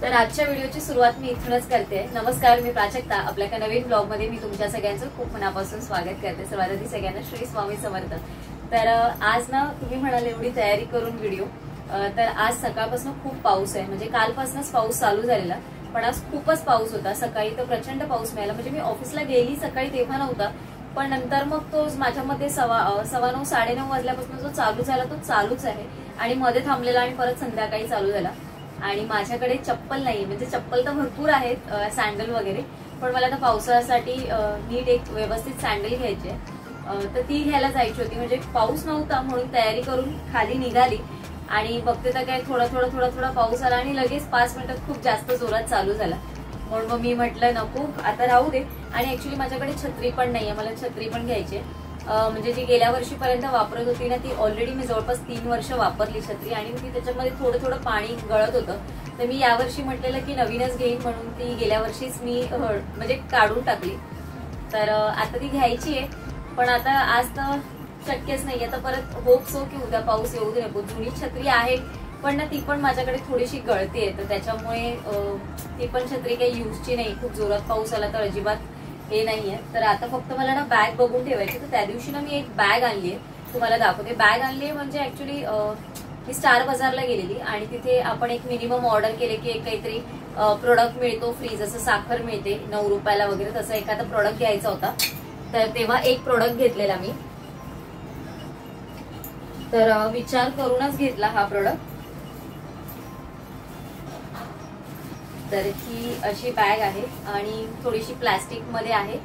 तर आजच्या व्हिडिओची सुरुवात मी इथूनच करते। नमस्कार, मी प्राजक्ता। आपल्या एका नवीन ब्लॉग मध्ये मी तुमच्या सगळ्यांचं खूप मनापासून स्वागत करते। सर्वात आधी सगळ्यांना श्री स्वामी समर्थ। तर आज ना तुम्ही म्हणाले एवढी तयारी करून व्हिडिओ, तर आज सकाळपासून खूप पाऊस आहे। म्हणजे कालपासूनच पाऊस चालू झालेला, पण आज खूपच पाऊस होता। सकाळी तर प्रचंड पाऊस मिळाला। म्हणजे मी ऑफिसला गेली सकाळी तेव्हा नव्हता, पण नंतर मग तो माझ्यामध्ये 9:15 9:30 वाजल्यापासून जो चालू झाला तो चालूच आहे आणि मध्ये थांबलेला आणि परत संध्याकाळी चालू झाला। आणि माझ्याकडे चप्पल नाही, म्हणजे चप्पल तर भरपूर आहेत, सॅन्डल वगैरे, पण मला आता पावसाळ्यासाठी नीट एक व्यवस्थित सॅन्डल घ्यायची आहे, तर ती घ्यायला जायची होती। म्हणजे पाऊस नव्हता म्हणून तयारी करून खाली निघाली आणि बघते तर काय थोडा पाऊस आला आणि लगेच 5 मिनिटात खूप जास्त जोरात चालू झाला। म्हणून मग मी म्हटलं नको आता राहू दे। आणि ऍक्च्युली माझ्याकडे छत्री पण नाहीये, मला छत्री पण घ्यायची आहे। म्हणजे जी गेल्या वर्षीपर्यंत वापरत होती ना, ती ऑलरेडी मी जवळपास 3 वर्ष वापरली छत्री आणि ती त्याच्यामध्ये थोडं पाणी गळत होतं। तर मी यावर्षी म्हटलेलं की नवीनच घेईन, म्हणून ती गेल्या वर्षीच मी म्हणजे काढून टाकली। तर आता ती घ्यायची आहे, पण आता आज तर शक्यच नाही। आता परत होप सो की उद्या पाऊस येऊ दे नको। जुनी छत्री आहे पण ना ती पण माझ्याकडे थोडीशी गळती आहे, तर त्याच्यामुळे ती पण छत्री काही युजची नाही। खूप जोरात पाऊस आला तर अजिबात हे नाहीये। तर आता फक्त मला ना बॅग बघून ठेवायची। तर त्या दिवशी ना मी एक बॅग आणलीये, तुम्हाला दाखवते। बॅग आणलीये म्हणजे ऍक्च्युली मी स्टार बाजारला गेलेली आणि तिथे आपण एक मिनिमम ऑर्डर केले की एक काहीतरी प्रोडक्ट मिळतो फ्री, जसं साखर मिळते 9 रुपयाला वगैरे, तसं एखादा प्रोडक्ट घ्यायचा होता। तर तेव्हा एक प्रोडक्ट घेतलेला मी, तर विचार करूनच घेतला हा प्रोडक्ट। तर ही अशी बॅग आहे आणि थोडीशी प्लास्टिक मध्ये आहे।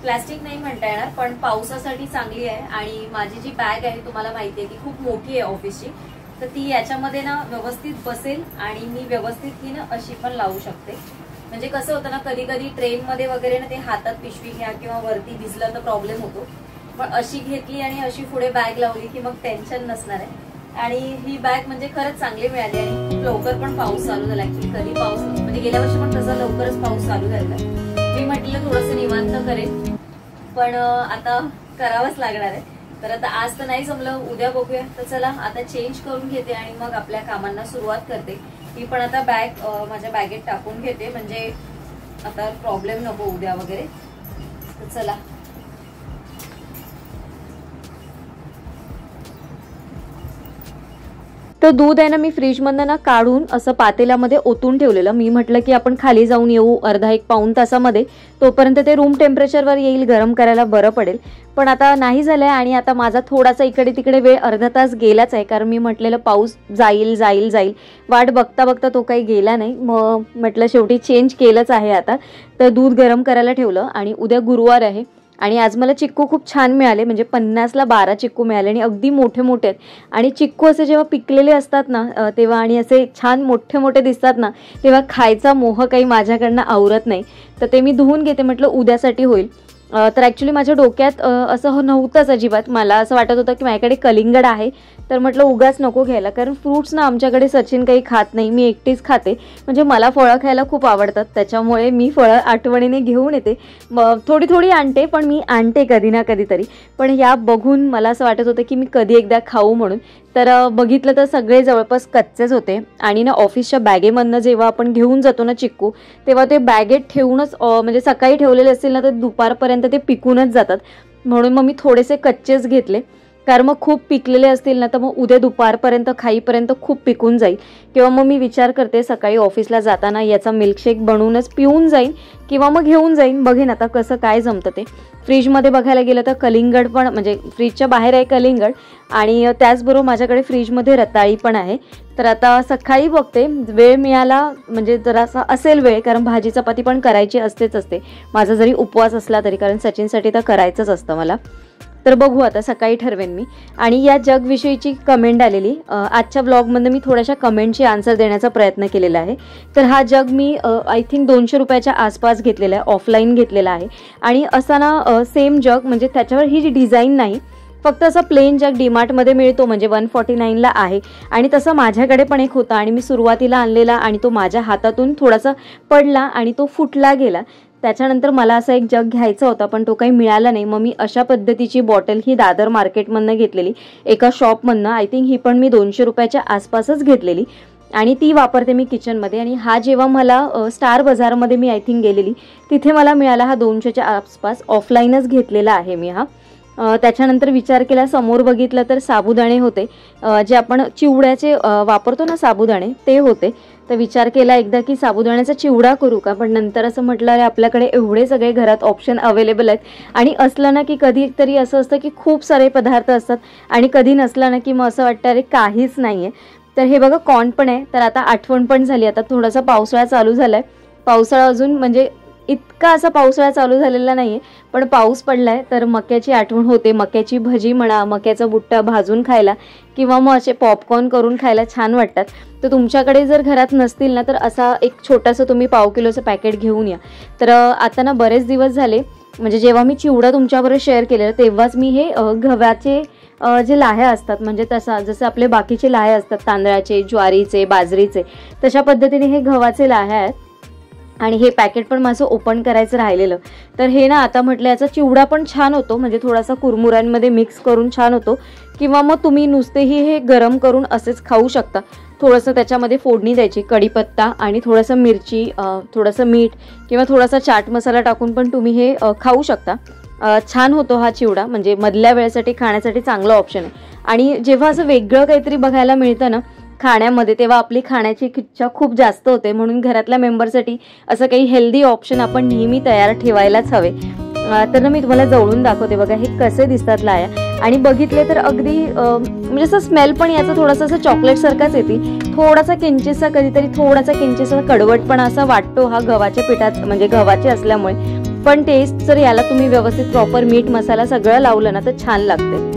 प्लास्टिक नाही म्हणता येणार, पण पावसासाठी चांगली आहे। आणि माझी जी बॅग आहे तुम्हाला माहिती आहे ती खूप मोठी आहे ऑफिसची, तर ती याच्यामध्ये ना व्यवस्थित बसेल आणि मी व्यवस्थित ही ना अशी पण लावू शकते। म्हणजे कसं होतं ना, कधी कधी ट्रेन मध्ये वगैरे ना ते हातात पिशवी घ्या किंवा वरती भिजलं तर प्रॉब्लेम होतो, पण अशी घेतली आणि अशी पुढे बॅग लावली की मग टेन्शन नसणार आहे। आणि ही बॅग म्हणजे खरंच चांगली मिळाली आणि खूप लवकर पण पाऊस चालू झाला। ऍक्च्युली कधी पाऊस म्हणजे गेल्या वर्षी पण तसा लवकरच पाऊस चालू झाला। मी म्हटलं थोडंसं निवांत करेन, पण आता करावंच लागणार आहे। तर आता आज तर नाही जमलं, उद्या बघूया। तर चला आता चेंज करून घेते आणि मग आपल्या कामांना सुरुवात करते। मी पण आता बॅग माझ्या बॅगेत टाकून घेते, म्हणजे आता प्रॉब्लेम नको उद्या वगैरे। तर चला तर दूध आहे ना मी फ्रीजमधनं ना काढून असं पातेल्यामध्ये ओतून ठेवलेलं। मी म्हटलं की आपण खाली जाऊन येऊ अर्धा एक पाऊण तासामध्ये, तोपर्यंत ते रूम टेम्परेचरवर येईल, गरम करायला बरं पडेल। पण आता नाही झालंय आणि आता माझा थोडासा इकडे तिकडे वेळ अर्धा तास गेलाच आहे, कारण मी म्हटलेलं पाऊस जाईल वाट बघता बघता तो काही गेला नाही। मग म्हटलं शेवटी चेंज केलंच आहे आता। तर दूध गरम करायला ठेवलं आणि उद्या गुरुवार आहे आणि आज मला चिक्कू खूप छान मिळाले, म्हणजे 50ला 12 चिक्कू मिळाले आणि अगदी मोठे मोठे आहेत। आणि चिक्कू असे जेव्हा पिकलेले असतात ना तेव्हा आणि असे छान मोठे मोठे दिसतात ना, तेव्हा खायचा मोह काही माझ्याकडनं आवरत नाही। तर ते मी धुवून घेते, म्हटलं उद्यासाठी होईल। तर ॲक्च्युली माझ्या डोक्यात असं नव्हतंच अजिबात। मला असं वाटत होतं की माझ्याकडे कलिंगड आहे, तर म्हटलं उगाच नको घ्यायला, कारण फ्रूट्स ना आमच्याकडे सचिन काही खात नाही, मी एकटीच खाते। म्हणजे मला फळं खायला खूप आवडतात, त्याच्यामुळे मी फळं आठवणीने घेऊन येते। थोडी आणते, पण मी आणते कधी ना कधीतरी। पण या बघून मला असं वाटत होतं की मी कधी एकदा खाऊ म्हणून। तर बघितलं तर सगळे जवळपास कच्चेच होते आणि ना ऑफिसच्या बॅगेमधनं जेव्हा आपण घेऊन जातो ना चिक्कू, तेव्हा ते बॅगेत ठेवूनच म्हणजे सकाळी ठेवलेले असतील ना तर दुपारपर्यंत ते पिकूनच जातात। म्हणून मग मी थोडेसे कच्चेच घेतले, कारण मग खूप पिकलेले असतील ना तर मग उद्या दुपारपर्यंत खाईपर्यंत खूप पिकून जाईल। किंवा मग मी विचार करते सकाळी ऑफिसला जाताना याचा मिल्कशेक बनवूनच पिऊन जाईन किंवा मग घेऊन जाईन, बघेन आता कसं काय जमतं ते। फ्रीजमध्ये बघायला गेलं तर कलिंगड पण, म्हणजे फ्रीजच्या बाहेर आहे कलिंगड आणि त्याचबरोबर माझ्याकडे फ्रीजमध्ये रताळी पण आहे। तर आता सकाळी बघते, वेळ मिळाला म्हणजे जरासा असेल वेळ, कारण भाजी चपाती पण करायची असते माझा जरी उपवास असला तरी, कारण सचिनसाठी तर करायचंच असतं मला। तर बघू आता सकाळी ठरवेन मी। आणि या जगविषयीची कमेंट आलेली, आजच्या ब्लॉगमध्ये मी थोड्याशा कमेंटची आन्सर देण्याचा प्रयत्न केलेला आहे। तर हा जग मी आय थिंक 200 रुपयाच्या आसपास घेतलेला आहे, ऑफलाईन घेतलेला आहे। आणि असा ना सेम जग, म्हणजे त्याच्यावर ही जी डिझाईन नाही, फक्त असा प्लेन जग डीमार्टमध्ये मिळतो, म्हणजे 149ला आहे। आणि तसं माझ्याकडे पण एक होता आणि मी सुरुवातीला आणलेला आणि तो माझ्या हातातून थोडासा पडला आणि तो फुटला गेला। त्याच्यानंतर मला असा एक जग घ्यायचा होता, पण तो काही मिळाला नाही। मग मी अशा पद्धतीची बॉटल ही दादर मार्केटमधनं घेतलेली, एका शॉपमधनं। आय थिंक ही पण मी 200 रुपयाच्या आसपासच घेतलेली। आणि ती वापरते मी किचनमध्ये. आणि हा जेव्हा मला स्टार बाजारमध्ये मी आय थिंक गेलेली तिथे मला मिळाला. हा 200च्या आसपास ऑफलाईनच घेतलेला आहे मी हा. त्याच्यानंतर विचार केला, समोर बघितलं तर साबुदाणे होते, जे आपण चिवड्याचे वापरतो ना साबुदाणे ते होते. तर विचार केला एकदा की साबुदाण्याचा चिवडा करू का, पण नंतर असं म्हटलं अरे आपल्याकडे एवढे सगळे घरात ऑप्शन अवेलेबल आहेत आणि असलं ना की कधीतरी असं असतं की खूप सारे पदार्थ असतात आणि कधी नसलं ना की मग असं वाटतं अरे काहीच नाही आहे. तर हे बघा कॉर्न पण आहे. तर आता आठवण पण झाली, आता थोडासा पावसाळा चालू झाला आहे. पावसाळा अजून म्हणजे इतका असा पावसाळा चालू झालेला नाही आहे, पण पाऊस पडला आहे तर मक्याची आठवण होते. मक्याची भजी म्हणा, मक्याचा बुट्टा भाजून खायला किंवा मग असे पॉपकॉर्न करून खायला छान वाटतात. तर तुमच्याकडे जर घरात नसतील ना तर असा एक छोटासा तुम्ही पाव किलोचं पॅकेट घेऊन या. तर आता ना बरेच दिवस झाले, म्हणजे जेव्हा मी चिवडा तुमच्याबरोबर शेअर केलेला तेव्हाच मी हे गव्हाचे जे लाह्या असतात, म्हणजे जसं आपले बाकीचे लाह्या असतात तांदळाचे, ज्वारीचे, बाजरीचे, तशा पद्धतीने हे गव्हाचे लाह्या आहेत. आणि हे पॅकेट पण माझं ओपन करायचं राहिलेलं. तर हे ना आता म्हटलं याचा चिवडा पण छान होतो, म्हणजे थोडासा कुरमुऱ्यांमध्ये मिक्स करून छान होतो, किंवा मग तुम्ही नुसतेही हे गरम करून असेच खाऊ शकता. थोडंसं त्याच्यामध्ये फोडणी द्यायची, कढीपत्ता आणि थोडंसं मिरची, थोडंसं मीठ किंवा थोडासा चाट मसाला टाकून पण तुम्ही हे खाऊ शकता. छान होतो हा चिवडा, म्हणजे मधल्या वेळेसाठी खाण्यासाठी चांगला ऑप्शन आहे. आणि जेव्हा असं वेगळं काहीतरी बघायला मिळतं ना खाण्यामध्ये, तेव्हा आपली खाण्याची इच्छा खूप जास्त होते. म्हणून घरातल्या मेंबरसाठी असं काही हेल्दी ऑप्शन आपण नेहमी तयार ठेवायलाच हवे. तर मी तुम्हाला जवळून दाखवते बघा हे कसे दिसतात लाया. आणि बघितले तर अगदी म्हणजे असं स्मेल पण याचा थोडासा असं चॉकलेट सारखाच येते, थोडासा किंचितसा कधीतरी थोडासा किंचितसा कडवटपणा असा वाटतो हा गव्हाच्या पिठात, म्हणजे गव्हाचे असल्यामुळे. पण टेस्ट जर याला तुम्ही व्यवस्थित प्रॉपर मीठ मसाला सगळं लावलं ना तर छान लागते.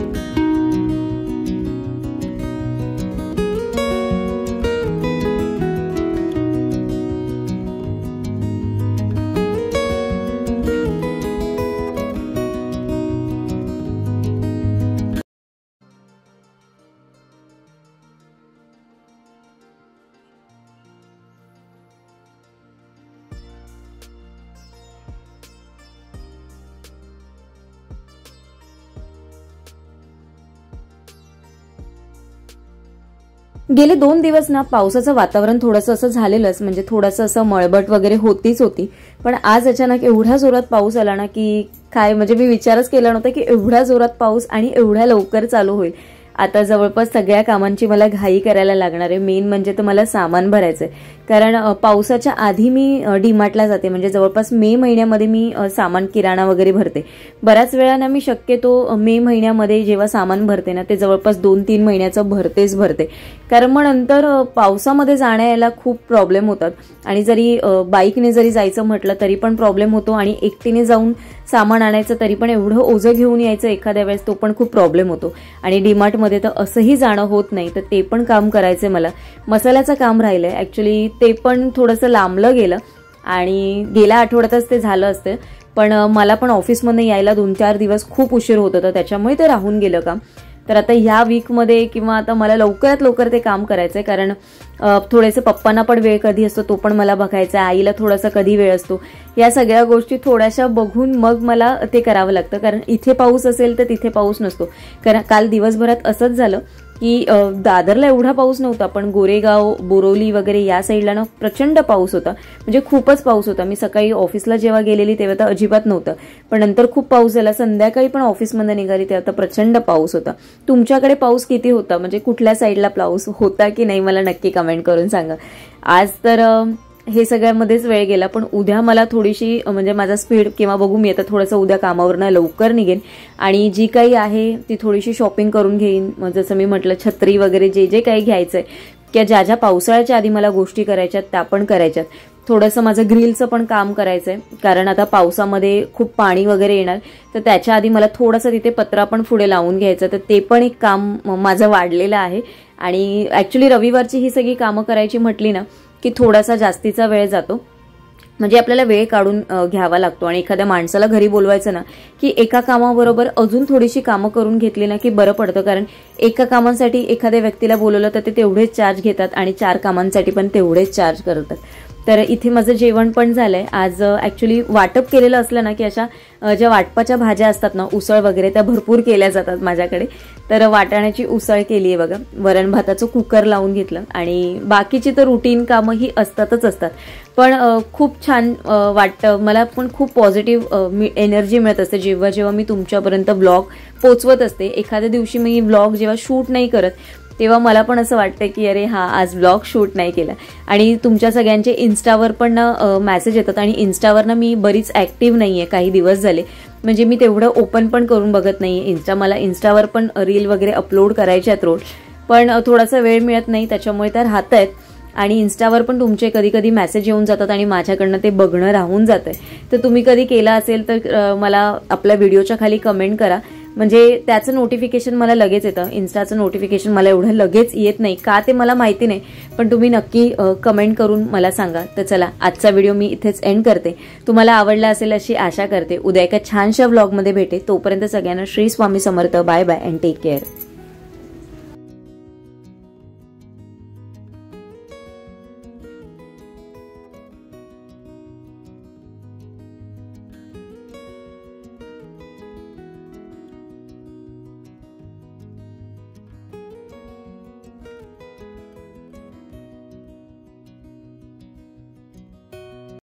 गेले 2 दिवस ना पावसाचं वातावरण थोडंसं असं झालेलंच, म्हणजे थोडंसं असं मळबट वगैरे होती. पण आज अचानक एवढ्या जोरात पाऊस आला ना की काय, म्हणजे मी विचारच केला नव्हता की एवढ्या जोरात पाऊस आणि एवढ्या लवकर चालू होईल. आता जवळपास सगळ्या कामांची मला घाई करायला लागणार आहे. मेन म्हणजे तर मला सामान भरायचंय, कारण पावसाच्या आधी मी डीमार्टला जाते, म्हणजे जवळपास मे महिन्यामध्ये मी सामान किराणा वगैरे भरते. बऱ्याच वेळा ना मी शक्यतो मे महिन्यामध्ये जेव्हा सामान भरते ना ते जवळपास 2-3 महिन्याचं भरते, कारण मग नंतर पावसामध्ये जाण्याला खूप प्रॉब्लेम होतात. आणि जरी बाईकने जरी जायचं म्हटलं तरी पण प्रॉब्लेम होतो, आणि एकटीने जाऊन सामान आणायचं तरी पण एवढं ओझं घेऊन यायचं एखाद्या वेळेस तो पण खूप प्रॉब्लेम होतो. आणि डीमार्टमध्ये तर असंही जाणं होत नाही, तर ते पण काम करायचंय मला. मसाल्याचं काम राहिलंय ऍक्च्युली, ते पण थोडंसं लांबलं गेलं आणि गेल्या आठवड्यातच ते झालं असतं, पण मला पण ऑफिसमध्ये यायला 2-4 दिवस खूप उशीर होत होता, त्याच्यामुळे ते राहून गेलं काम. तर आता ह्या वीकमध्ये किंवा आता मला लवकरात लवकर ते काम करायचंय, कारण थोडेसे पप्पांना पण वेळ कधी असतो तो पण मला बघायचा आहे, आईला थोडासा कधी वेळ असतो, या सगळ्या गोष्टी थोड्याशा बघून मग मला ते करावं लागतं. कारण इथे पाऊस असेल तर तिथे पाऊस नसतो. कारण काल दिवसभरात असंच झालं की दादरला एवढा पाऊस नव्हता, पण गोरेगाव, बोरोली वगैरे या साईडला ना प्रचंड पाऊस होता, म्हणजे खूपच पाऊस होता. मी सकाळी ऑफिसला जेव्हा गेलेली तेव्हा तर अजिबात नव्हतं, पण नंतर खूप पाऊस झाला. संध्याकाळी पण ऑफिसमध्ये निघाली तेव्हा तर प्रचंड पाऊस होता. तुमच्याकडे पाऊस किती होता, म्हणजे कुठल्या साईडला पाऊस होता की नाही मला नक्की कमेंट करून सांगा. आज तर हे सगळ्यामध्येच वेळ गेला, पण उद्या मला थोडीशी म्हणजे माझा स्पीड किंवा बघू, मी आता थोडंसं उद्या कामावरनं लवकर निघेन आणि जी काही आहे ती थोडीशी शॉपिंग करून घेईन. जसं मी म्हटलं छत्री वगैरे जे काही घ्यायचंय, किंवा ज्या पावसाळ्याच्या आधी मला गोष्टी करायच्यात त्या पण करायच्यात. थोडंसं माझं ग्रिलचं पण काम करायचंय, कारण आता पावसामध्ये खूप पाणी वगैरे येणार, तर त्याच्या आधी मला थोडंसं तिथे पत्रा पण पुढे लावून घ्यायचं, तर ते पण एक काम माझं वाढलेलं आहे. आणि ऍक्च्युली रविवारची ही सगळी कामं करायची म्हटली ना की थोडासा जास्तीचा वेळ जातो, म्हणजे आपल्याला वेळ काढून घ्यावा लागतो. आणि एखाद्या माणसाला घरी बोलवायचं ना की एका कामाबरोबर अजून थोडीशी कामं करून घेतली ना की बरं पडतं, कारण एका कामांसाठी एखाद्या व्यक्तीला बोलवलं तर ते तेवढेच चार्ज घेतात आणि 4 कामांसाठी पण तेवढेच चार्ज करतात. तर इथे माझं जेवण पण झालंय. आज ऍक्च्युली वाटप केलेलं असलं ना की अशा ज्या वाटपाच्या भाज्या असतात ना, उसळ वगैरे, त्या भरपूर केल्या जातात माझ्याकडे. तर वाटाण्याची उसळ केली आहे बघा, वरण भाताचं कुकर लावून घेतलं आणि बाकीची तर रुटीन कामं ही असतातच असतात. पण खूप छान वाटतं मला, पण खूप पॉझिटिव्ह एनर्जी मिळत असते जेव्हा जेव्हा मी तुमच्यापर्यंत व्लॉग पोचवत असते. एखाद्या दिवशी मी व्लॉग जेव्हा शूट नाही करत तेव्हा मला पण असं वाटतं की अरे हा, आज व्लॉग शूट नाही केला. आणि तुमच्या सगळ्यांचे इन्स्टावर पण मेसेज येतात आणि इन्स्टावर ना मी बरीच ऍक्टिव्ह नाहीये, काही दिवस झाले. म्हणजे मी तेवढं ओपन पण करून बघत नाहीये इन्स्टा. मला इन्स्टावर पण रील वगैरे अपलोड करायचे आहेत रोज, पण थोडासा वेळ मिळत नाही, त्याच्यामुळे त्या राहत आहेत. आणि इन्स्टावर पण तुमचे कधी कधी मेसेज येऊन जातात आणि माझ्याकडनं ते बघणं राहून जातंय. तर तुम्ही कधी केला असेल तर मला आपल्या व्हिडिओच्या खाली कमेंट करा, म्हणजे त्याचं नोटिफिकेशन मला लगेच येतं. इन्स्टाचं नोटिफिकेशन मला एवढं लगेच येत नाही का ते मला माहिती नाही, पण तुम्ही नक्की कमेंट करून मला सांगा. तर चला, आजचा व्हिडिओ मी इथेच एंड करते. तुम्हाला आवडला असेल अशी आशा करते. उद्या एका छानशा व्लॉगमध्ये भेटे. तोपर्यंत सगळ्यांना Shri Swami Samarth. Bye bye and take care.